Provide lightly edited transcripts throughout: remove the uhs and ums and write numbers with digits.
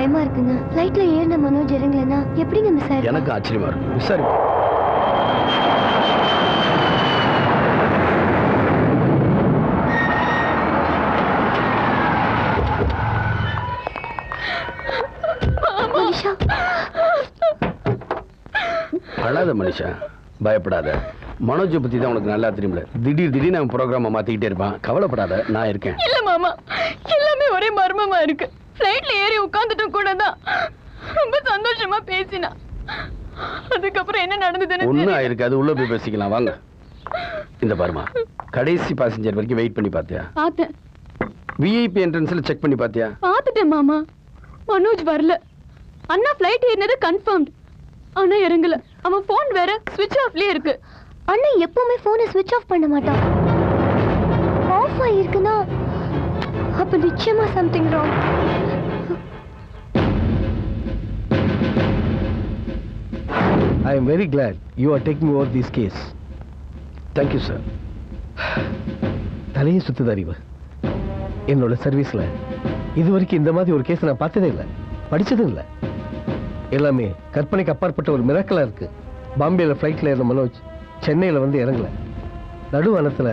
பயமா இருக்குங்க. ஃளைட்ல ஏறின மனோஜ் இறங்கலனா எப்படிங்க மிஸ் ஆயிடும்? எனக்கு ஆச்சரியமா இருக்கு. சரி மனிஷா, அழாத மனுஷா, பயப்படாத. மனோஜை பத்தி தான் உனக்கு நல்லா தெரியும்ல. திடீர்னு அவன் ப்ரோக்ராமை மாத்திக்கிட்டே இருப்பான். கவலைப்படாத, நான் இருக்கேன். இல்ல மாமா, எல்லாமே ஒரே மர்மமா இருக்கு. ஃளைட்ல ஏறி உட்கார்ந்துட்டும் கூட தான் ரொம்ப சந்தோஷமா பேசினா. அதுக்கப்புறம் என்ன நடந்ததுன்னு ஒன்னும் ஆயிருக்காது. உள்ள போய் பேசிக்கலாம் வாங்க. இந்த பாருமா, கடைசி பாசஞ்சர் வரைக்கும் வெயிட் பண்ணி பாத்தியா? பார்த்தேன். விஐபி என்ட்ரன்ஸ்ல செக் பண்ணி பாத்தியா? பார்த்துட்டேன் மாமா. மனோஜ் வரல. அண்ணா ஃளைட் ஏறினது கன்ஃபர்ம்ட். ஆனா இறங்கல. அவன் போன் வேற ஸ்விட்ச் ஆஃப்லயே இருக்கு. அண்ணன் எப்பவுமே போனை ஸ்விட்ச் ஆஃப் பண்ண மாட்டான். ஆஃப் ஆயிருக்குன்னா அப்ப நிச்சயமா something wrong. I am very glad you are taking over this case. Thank you sir. தலையை சுத்துது அறிவு. என்னோட சர்வீஸ்ல இதுவரைக்கும் இந்த மாதிரி ஒரு கேஸ் நான் பார்த்ததே இல்லை, படிச்சதும் இல்லை. எல்லாமே கற்பனைக்கு அப்பாற்பட்ட ஒரு மிராக்கலா இருக்கு. பாம்பேல ஃப்ளைட்ல ஏறின மனோஜ் சென்னையில வந்து இறங்கல. நடுவானத்துல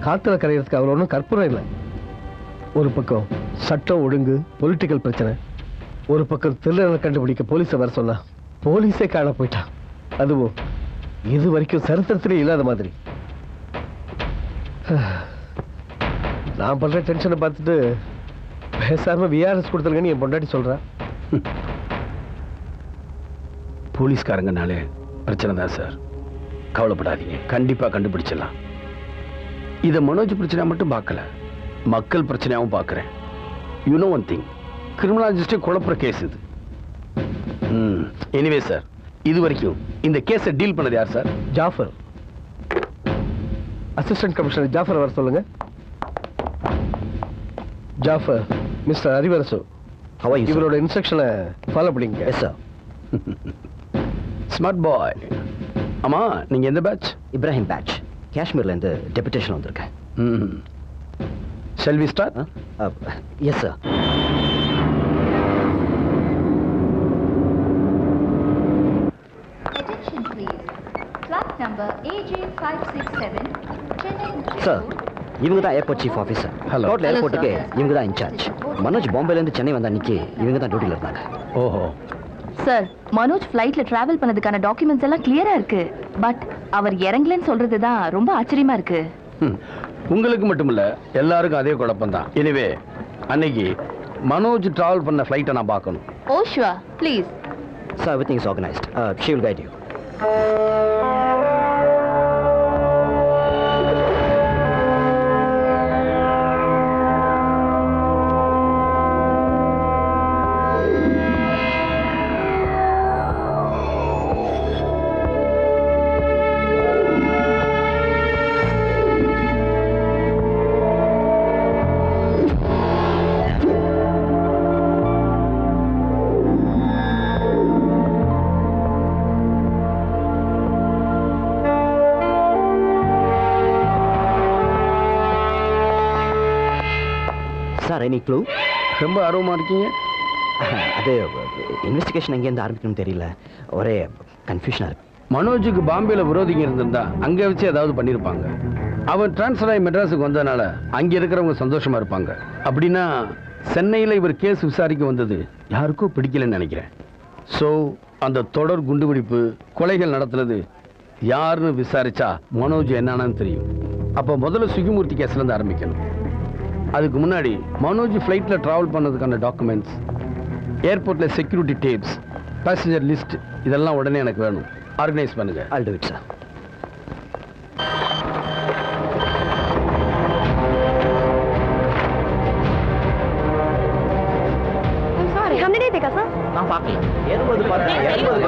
காத்துல கரையிறதுக்கு அவர் ஒன்றும் கற்பூரம் இல்லை. ஒரு பக்கம் சட்டம் ஒழுங்கு பொலிட்டிக்கல் பிரச்சனை, ஒரு பக்கம் திருடனை கண்டுபிடிக்க போலீஸை வர சொன்னா போலீஸே காண போயிட்டான். அதுவும் இது வரைக்கும் சரித்திரத்திலே இல்லாத மாதிரி. நான் பண்ற டென்ஷனை பார்த்துட்டு பேசாம விஆர்எஸ் கொடுத்துருங்கன்னு என் பொண்டாட்டி சொல்றேன். போலீஸ்காரங்கனாலே பிரச்சனை தான் சார். கவலைப்படாதீங்க, கண்டிப்பா கண்டுபிடிச்சிடலாம். இதை மனோஜ் பிரச்சனை மட்டும் பார்க்கல, மக்கள் பிரச்சனையாகவும் பார்க்கிறேன். யூ நோ ஒன் திங், கிரிமினாலஜிஸ்டே குழப்புற கேஸ் இது. எனிவே சார், இது வரைக்கும் இந்த கேஸை டீல் பண்ணது யார் sir? Jafar. Assistant commissioner Jafar வர சொல்லுங்க. ஜாஃபர், மிஸ்டர் அறிவரசு, இவரோட இன்ஸ்ட்ரக்ஷனை ஃபாலோ பண்ணிங்க. Yes sir. Smart boy. ஆமா, நீங்க எந்த பேட்ச்? இப்ராஹிம் பேட்ச். காஷ்மீர்ல இருந்து டெபுடேஷன் வந்திருக்கேன். Shall we start? Yes sir. Attention please. Flight number AJ567 Chennai. Sir, இவங்க தான் airport chief officer. Hello. Total ஏர்போர்ட்டுக்கு இவங்க தான் இன்சார்ஜ். மனோஜ் பாம்பேல இருந்து சென்னை வந்த அன்னைக்கு இவங்க தான் டியூட்டில இருந்தாங்க. ஓஹோ. சார், மனோஜ் ஃப்ளைட்ல டிராவல் பண்ணதுக்கான டாக்குமெண்ட்ஸ் எல்லாம் கிளியரா இருக்கு. பட் அவர் இறங்கலன்னு சொல்றது தான் ரொம்ப ஆச்சரியமா இருக்கு. உங்களுக்கு மட்டுமில்ல, எல்லாருக்கும் அதே குழப்பம் தான். எனிவே, அன்னைக்கு மனோஜ் டிராவல் பண்ண ஃப்ளைட்டை நான் பார்க்கணும். Oh sure, please. Sir, everything is organised. She will guide you. Sir, any clue? ரொம்ப ஆர்வமா இருக்கீங்க. அது இன்வெஸ்டிகேஷன் எங்கேருந்து ஆரம்பிக்கணும்னு தெரியல, ஒரே கன்ஃபியூஷனாக இருக்கு. மனோஜுக்கு பாம்பேல விரோதிங்க இருந்திருந்தா அங்க வச்சு ஏதாவது பண்ணிருப்பாங்க. அவன் டிரான்ஸ்ஃபர் ஆகி மெட்ராஸுக்கு வந்ததுனால அங்க இருக்கிறவங்க சந்தோஷமா இருப்பாங்க. அப்படின்னா சென்னையில இவர் கேஸ் விசாரிக்க வந்தது யாருக்கும் பிடிக்கலன்னு நினைக்கிறேன். ஸோ அந்த தொடர் குண்டுவெடிப்பு கொலைகள் நடத்துனது யாருன்னு விசாரிச்சா மனோஜ் என்னன்னு தெரியும். அப்போ முதல்ல சுகிமூர்த்தி கேஸ்ல இருந்து ஆரம்பிக்கணும். அதுக்கு முன்னாடி மனோஜ் ஃப்ளைட்ல டிராவல் பண்ணதுக்கான டாக்குமெண்ட்ஸ், ஏர்போர்ட்ல செக்யூரிட்டி டேப்ஸ், பேசஞ்சர் லிஸ்ட், இதெல்லாம் உடனே எனக்கு வேணும். ஆர்கனைஸ் பண்ணுங்க. I'll do it, sir. I'm sorry, हमने नहीं देखा सर. நான் பார்க்கல. ஏறும்போது பார்த்தேன், இறங்கும்போது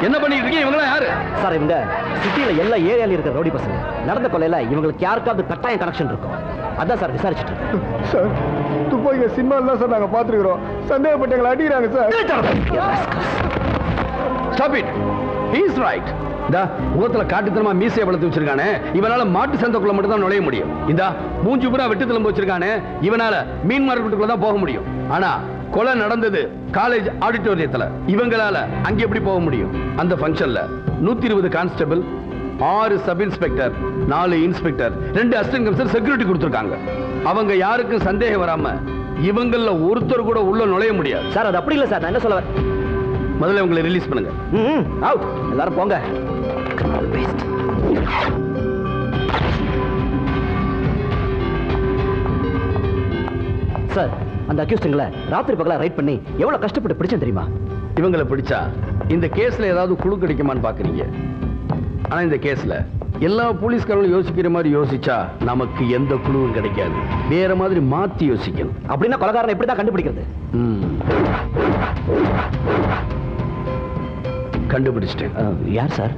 என்ன பண்ணிட்டு இருக்கீங்க? இவங்களா யாரு? சார், சார் இவங்க சிட்டியில எல்லா ஏரியால இருக்கிற ரவுடி பசங்க. நடந்த கொலையில இவங்களுக்கு யாருக்காவது கட்டாயம் கனெக்ஷன் இருக்கும். அதான் சார் விசாரிச்சுட்டு இருக்கேன். சார் துப்பாக்கிய சினிமாவில் தான் சார் நாங்கள் பார்த்துருக்குறோம். சந்தேகப்பட்டவங்களை அடிக்கிறாங்க sir. Stop it. He is right. இந்த முகத்துல காட்டுத்தனமா மீசையை வளர்த்து வச்சிருக்கானே, இவனால மாட்டு சந்தைக்குள்ள மட்டும் தான் நுழைய முடியும். இந்த மூஞ்சி பூரா வெட்டு திரும்ப வச்சிருக்கானே, இவனால மீன் மார்க்கெட்டுக்குள்ள தான் போக முடியும். ஆனா கொலை நடந்தது காலேஜ் ஆடிட்டோரியத்துல. இவங்களால அங்க எப்படி போக முடியும்? அந்த ஃபங்க்ஷன்ல 120 constable, 6 sub inspector, 4 inspector, 2 assistant commissioner security கொடுத்திருக்காங்க. அவங்க யாருக்கும் சந்தேகம் வராம இவங்கள ஒருத்தர் கூட உள்ள நுழைய முடியாது. சார் அது அப்படி இல்லை சார். நான் என்ன சொல்ல வரேன், முதல்ல உங்களை ரிலீஸ் பண்ணுங்க. அவுட். எல்லாரும் போங்க. சார் அந்த அக்யூஸ்டுங்களை ராத்திரி பகலா ரைட் பண்ணி எவ்வளவு கஷ்டப்பட்டு பிடிச்சேன் தெரியுமா? இவங்களை பிடிச்சா இந்த கேஸ்ல ஏதாவது குழு கிடைக்குமான்னு பாக்குறீங்க. ஆனா இந்த கேஸ்ல எல்லா போலீஸ்காரங்களும் யோசிக்கிற மாதிரி யோசிச்சா நமக்கு எந்த குழுவும் கிடைக்காது. வேற மாதிரி மாத்தி யோசிக்கணும். அப்படின்னா கொலைகாரனை எப்படி தான் கண்டுபிடிக்கிறது? கண்டுபிடிச்சிட்டேன். யார் சார்?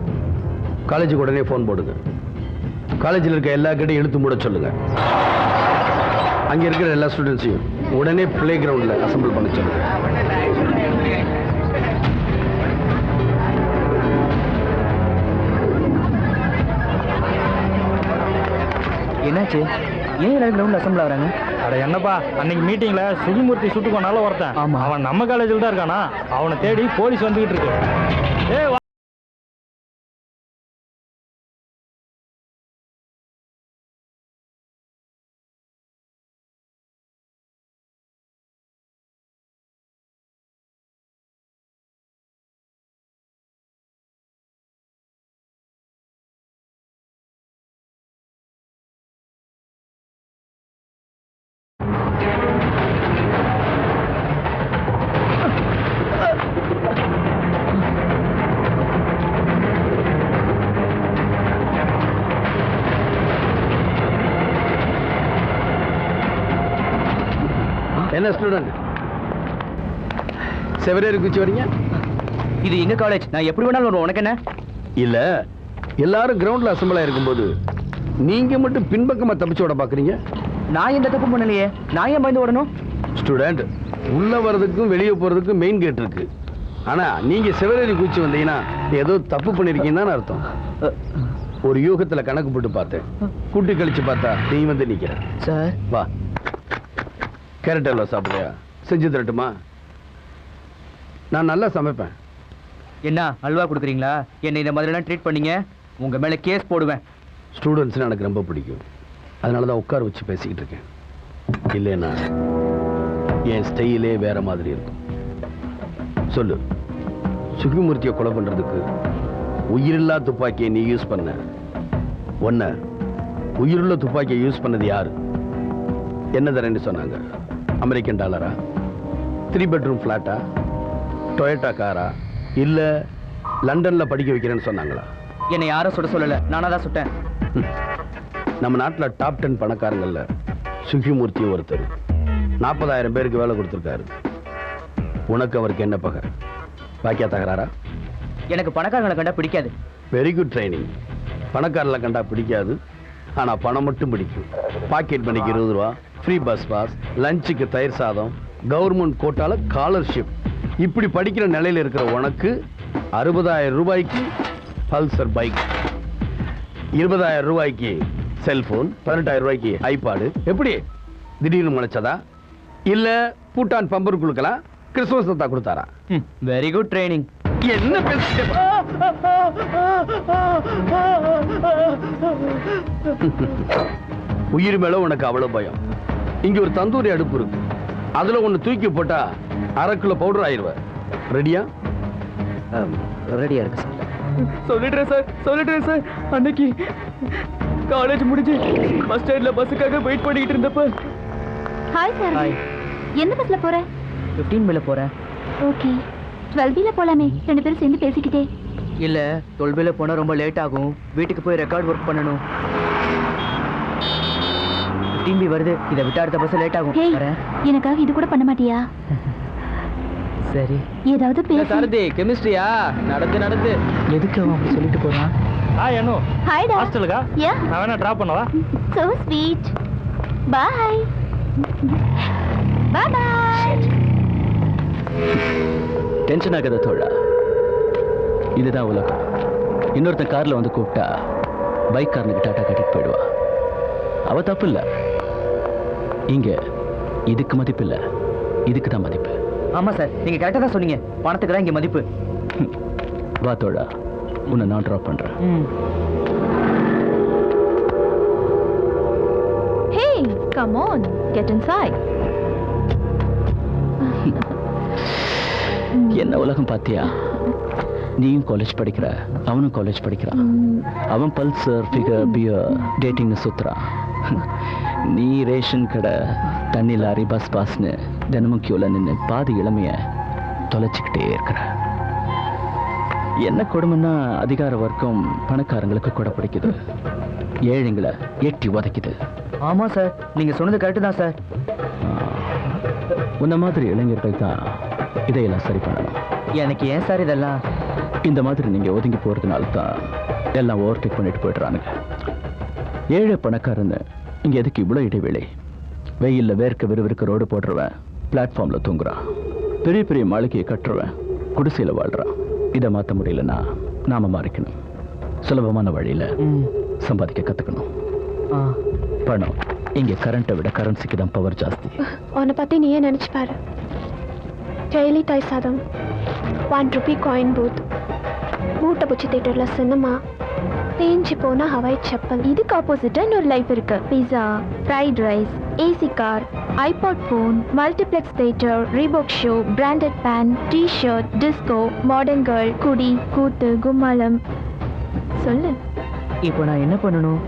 காலேஜுக்கு உடனே போன் போடுங்க. காலேஜில் இருக்க எல்லா கிட்டையும் இழுத்து மூட சொல்லுங்க. அங்க இருக்கிற எல்லா ஸ்டூடெண்ட்ஸையும் உடனே பிளே கிரவுண்ட்ல அசம்பிள் பண்ண சொல்லுங்க. என்னாச்சு? ஏன் எல்லாரும் கிரவுண்ட்ல அசம்பிள் ஆகுறாங்க? அட என்னப்பா, அன்னைக்கு மீட்டிங்ல சுகிமூர்த்தி சுட்டு கொண்டால ஒருத்தன். ஆமா. அவன் நம்ம காலேஜில் தான் இருக்கானா? அவனை தேடி போலீஸ் வந்துகிட்டு இருக்கு. ஏய் என்ன ஸ்டூடெண்ட் செவரேரி குச்சி வரீங்க? இது எங்க காலேஜ், நான் எப்படி வேணாலும் வருவேன். உனக்கு என்ன? இல்ல, எல்லாரும் கிரவுண்ட்ல அசம்பிள் ஆயிருக்கும் போது நீங்க மட்டும் பின்பக்கமா தப்பிச்சு ஓட பாக்குறீங்க. நான் எந்த தப்பு பண்ணலையே. நான் ஏன் பயந்து ஓடணும்? ஸ்டூடெண்ட், உள்ள வர்றதுக்கும் வெளியே போறதுக்கும் மெயின் கேட் இருக்கு. ஆனா நீங்க செவரேரி குச்சி வந்தீங்கன்னா ஏதோ தப்பு பண்ணிருக்கீங்கன்னு அர்த்தம். ஒரு யூகத்துல கணக்கு போட்டு பார்த்தேன். கூட்டி கழிச்சு பார்த்தா நீ வந்து நிக்கிற. சார் வா, கேரட் அல்வா சாப்பிடுறியா? செஞ்சு தரட்டுமா? நான் நல்லா சமைப்பேன். என்ன அல்வா கொடுக்குறீங்களா? என்னை இந்த மாதிரிலாம் ட்ரீட் பண்ணீங்க, உங்க மேல கேஸ் போடுவேன். ஸ்டூடெண்ட்ஸ்னு எனக்கு ரொம்ப பிடிக்கும். அதனால தான் உட்கார வச்சு பேசிக்கிட்டு இருக்கேன். இல்லைன்னா என் ஸ்டைலே வேற மாதிரி இருக்கும். சொல்லு, சுகிமூர்த்தியை கொலை பண்றதுக்கு உயிரில்லா துப்பாக்கியை நீ யூஸ் பண்ண. ஒன்ன உயிருள்ள துப்பாக்கியை யூஸ் பண்ணது யாரு? என்ன தரேன்னு சொன்னாங்க? அமெரிக்கன் டாலரா? 3 பெட்ரூம் ஃபிளாட்டா? டொயோட்டா காரா? இல்ல லண்டன்ல படிக்க வைக்கிறேன்னு சொன்னாங்களா? என்னை யாரும் சுட சொல்லல, நானா தான் சுட்டேன். நம்ம நாட்டில் டாப் 10 பணக்காரங்கள்ல சுகிமூர்த்தி ஒருத்தர். 40,000 பேருக்கு வேலை கொடுத்துருக்காரு. உனக்கு அவருக்கு என்ன பகை? பாக்கியா தகராறா? எனக்கு பணக்காரங்களை கண்டா பிடிக்காது. Very good training. பணக்காரங்களை கண்டா பிடிக்காது, ஆனா பணம் மட்டும் பிடிக்கும். பாக்கெட் மணிக்கு 20 ரூபா, ஃப்ரீ பஸ் பாஸ், லஞ்சுக்கு தயிர் சாதம், கவர்மெண்ட் கோட்டால ஸ்காலர்ஷிப். இப்படி படிக்கிற நிலையில இருக்கிற உனக்கு 60,000 ரூபாய்க்கு பல்சர் பைக், 20,000 ரூபாய்க்கு செல்போன், 18,000 ரூபாய்க்கு ஐபாடு. எப்படி திடீர்னு முளைச்சதா? இல்ல பூட்டான் பம்பர் குழுக்கலாம் கிறிஸ்துமஸ் தத்தா கொடுத்தாரா? Very good training. என்ன பேசிட்டு உயிர் மேல உனக்கு அவ்வளவு பயம். இங்க ஒரு தந்தூரி அடுப்பு இருக்கு, அதுல ஒண்ணு தூக்கி போட்டா 1/2 கிலோ பவுடர் ஆயிருவ. ரெடியா? ரெடியா இருக்கு சார். சொல்லிடுறேன் சார். அன்னைக்கு காலேஜ் முடிஞ்சு பஸ் ஸ்டாண்ட்ல பஸ்ஸுக்காக வெயிட் பண்ணிக்கிட்டு இருந்தப்ப. Hi sir. ஹாய். எந்த பஸ்ல போற? 15 மேல போறேன். ஓகே, 12 போலாமே, 2 பேரும் சேர்ந்து பேசிக்கிட்டே. இல்ல 12 போனா ரொம்ப லேட் ஆகும். வீட்டுக்கு போய் ரெக்கார்ட் ஒர்க் பண்ணணும். 15 வருது, இதை விட்டு அடுத்த பஸ் லேட் ஆகும். ஹேய், எனக்காக இது கூட பண்ண மாட்டியா? சரி ஏதாவது பேசி சாரதி கெமிஸ்ட்ரியா நடந்து எதுக்கு அவன் அப்படி சொல்லிட்டு போறான்? அனு ஹாய் டா ஹாஸ்டலுக்கா யா நான் வேணா ட்ராப் பண்ணவா? so sweet bye bye bye tension ஆகாத தோழா, இதுதான் உலகம். இன்னொருத்தன் கார்ல வந்து கூப்பிட்டா பைக் காரனுக்கு டாட்டா கட்டிட்டு போயிடுவா. அவ தப்பு இல்ல. இங்க இதுக்கு மதிப்பு இல்ல, இதுக்கு தான் மதிப்பு. ஆமா சார், நீங்க கரெக்டா தான் சொன்னீங்க. பணத்துக்கு தான் இங்க மதிப்பு. வா தோழா, உன்னை நான் ட்ராப் பண்றேன். Hey, come on, get inside. என்ன உலகம் பாத்தியா? நீயும் காலேஜ் படிக்கிற, அவனும் காலேஜ் படிக்கிறான். அவன் பல்சர், ஃபிகர், பியர், டேட்டிங்னு சுத்துறான். நீ ரேஷன் கடை, தண்ணி லாரி, பஸ் பாஸ்னு தினமும் கியூல நின்று பாதி இளமைய தொலைச்சிக்கிட்டே இருக்கிற. என்ன கொடுமைன்னா அதிகார வர்க்கம் பணக்காரங்களுக்கு கூட பிடிக்குது, ஏழைங்களை எட்டி உதைக்குது. ஆமா சார், நீங்க சொன்னது கரெக்ட் தான் சார். உன்ன மாதிரி இளைஞர்கள் தான் இதையெல்லாம் சரி பண்ணணும். எனக்கு ஏன் சார் இதெல்லாம்? இந்த மாதிரி நீங்க ஒதுங்கி போறதுனால தான் எல்லாம் ஓவர்டேக் பண்ணிட்டு போயிடுறானுங்க. ஏழை பணக்காரன்னு இங்க எதுக்கு இவ்வளவு இடைவேளை? வெயில்ல வேர்க்க விறுவிறுக்க ரோடு போடுறவன் பிளாட்ஃபார்ம்ல தூங்குறான், பெரிய பெரிய மாளிகையை கட்டுறவன் குடிசையில வாழ்றான். இதை மாற்ற முடியலன்னா நாம மாறிக்கணும். சுலபமான வழியில சம்பாதிக்க கத்துக்கணும். பணம் இங்க கரண்ட்டை விட கரன்சிக்கு தான் பவர் ஜாஸ்தி. உன்னை பத்தி நீயே நினைச்சு பாரு. டெய்லி தாய் சாதம், 1 ரூபி காயின் பூத், மூட்டை பூச்சி தேட்டர்ல சினிமா, தேஞ்சு போன ஹவாய் செப்பல். இதுக்கு ஆப்போசிட்டா இன்னொரு லைஃப் இருக்கு. Pizza, fried rice, AC car, iPod phone, multiplex theatre, Reebok shoe, branded pant, T-shirt, disco, modern girl, குடி, கூத்து, கும்மாளம். சொல்லு. இப்போ நான் என்ன பண்ணணும்?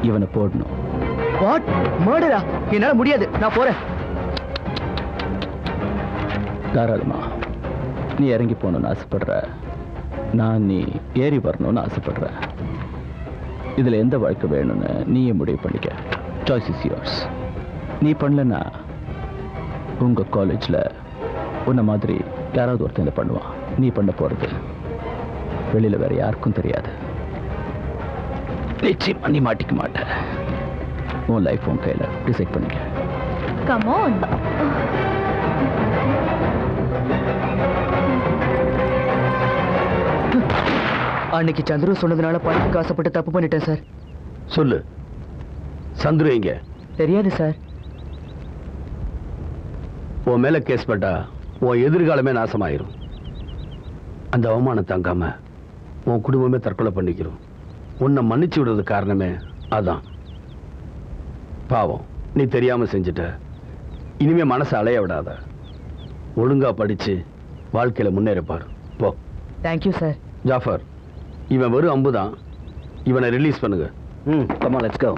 இவனை போடணும். வாட்? மர்டரா? என்னால முடியாது, நான் போறேன். தாராளமா நீ இறங்கி போகணும்னு ஆசைப்படுற, நான் நீ ஏறி வரணும்னு ஆசைப்படுற. இதுல எந்த வாழ்க்கை வேணும்னு நீயே முடிவு பண்ணிக்க. Choice is yours. நீ பண்ணலன்னா உங்க காலேஜ்ல உன்ன மாதிரி யாராவது ஒருத்தன் இதை பண்ணுவான். நீ பண்ண போறது வெளியில வேற யாருக்கும் தெரியாது. நிச்சயமா நீ மாட்டிக்க மாட்ட. உன் லைஃப் உன் கையில டிசைட் பண்ணிக்க. Come on. அன்னைக்கு சந்துரு சொன்னதுனால பணத்துக்கு ஆசைப்பட்டு தப்பு பண்ணிட்டேன் சார். சொல்லு, சந்துரு எங்க? தெரியாது சார். உன் மேல கேஸ் பட்டா உன் எதிர்காலமே நாசமாயிரும். அந்த அவமானம் தாங்காம உன் குடும்பமே தற்கொலை பண்ணிக்கிறோம். உன்னை மன்னிச்சு விடுறது காரணமே அதான். பாவம், நீ தெரியாம செஞ்சுட்ட. இனிமே மனசை அலைய விடாத. ஒழுங்கா படிச்சு வாழ்க்கையில முன்னேறப்பாரு. போ. Thank you sir. ஜாஃபர், இவன் வெறும் அம்புதான். இவனை ரிலீஸ் பண்ணுங்க. come on, let's go.